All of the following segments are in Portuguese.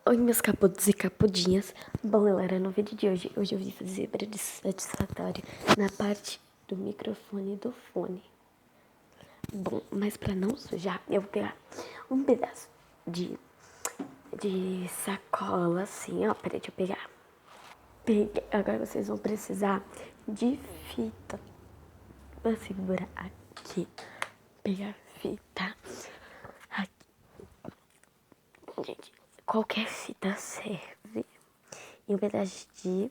Oi, meus capudos e capudinhas. Bom, galera, no vídeo de hoje eu vim fazer brinde satisfatório na parte do microfone do fone. Bom, mas pra não sujar, eu vou pegar um pedaço de sacola, assim, ó. Peraí, deixa eu pegar. Peguei. Agora vocês vão precisar de fita. Vou segurar aqui. Pegar fita. Aqui. Gente, qualquer fita serve. E um pedaço de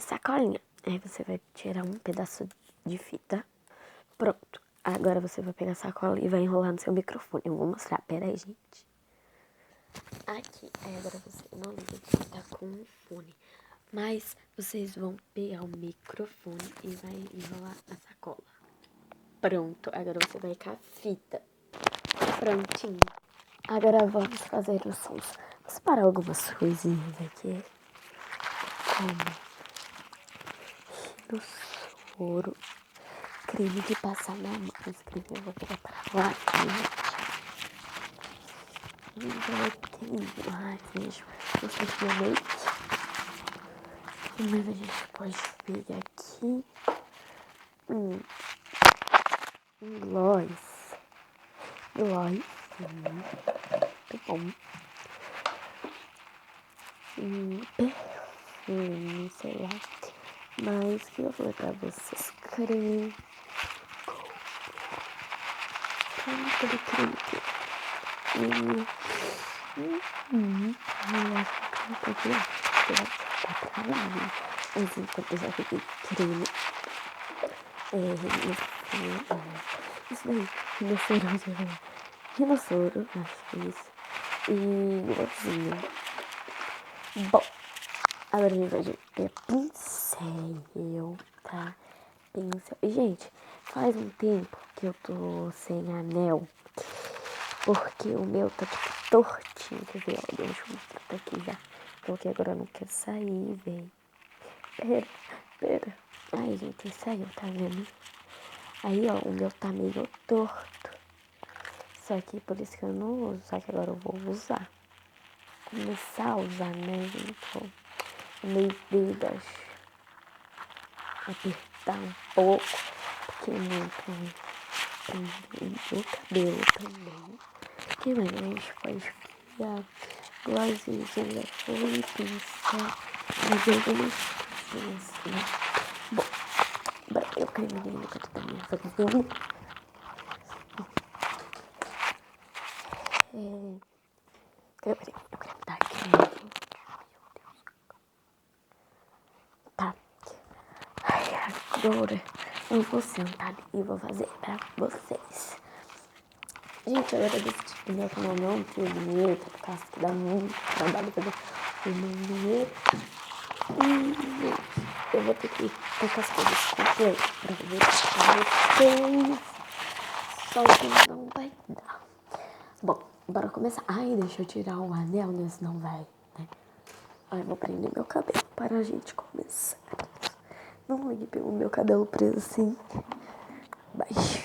sacolinha. Aí você vai tirar um pedaço de fita. Pronto. Agora você vai pegar a sacola e vai enrolar no seu microfone. Eu vou mostrar. Pera aí, gente. Aqui. Aí agora você não liga que tá com o fone. Mas vocês vão pegar o microfone e vai enrolar a sacola. Pronto. Agora você vai com a fita. Prontinho. Agora vamos fazer os sons. Vou separar algumas coisinhas aqui. Como soro, creme de passar na mão. Esse creme eu vou pegar pra lá, gente. Ai, gente, eu sei que é leite. Mas a gente pode pegar aqui gloss. Muito bom. Perfume, sei lá. Mas o que eu vou falar pra vocês? Creme. Aquele creme aqui. Eu acho que eu vou pra lá, né? Mas enquanto eu já peguei creme. Isso daí. Rinossoro, acho que é isso. E glossinho. Bom, agora a gente vai ter pincel, tá? Pincel. E, gente, faz um tempo que eu tô sem anel. Porque o meu tá tipo tortinho. Quer ver? Ó, deixa eu mostrar aqui já. Porque agora eu não quero sair, velho. Pera. Ai, gente, saiu, tá vendo? Aí, ó, o meu tá meio torto. Só que por isso que eu não uso. Só que agora eu vou usar. Começar a usar, né, gente? Vou meio dedo, acho. Apertar um pouco. Porque não tem o cabelo também. O que mais a gente pode criar? Glossinho, já foi, pincel. Mas algumas coisinhas assim, né? Bom, bora eu creme de no canto da minha faquinha. Eu quero dar aqui. Meu Deus. Tá. Ai, agora eu vou sentar e vou fazer pra vocês. Gente, agora eu decidi que meu canal não tem vinheta, por causa que dá muito trabalho fazer uma vinheta. E, gente, eu vou ter que colocar as coisas completas pra ver pra vocês. Só que não vai dar. Bom, bora começar. Ai, deixa eu tirar o anel, né? Senão vai, né? Ai, vou prender meu cabelo para a gente começar. Não ligue pelo meu cabelo preso assim. Baixo.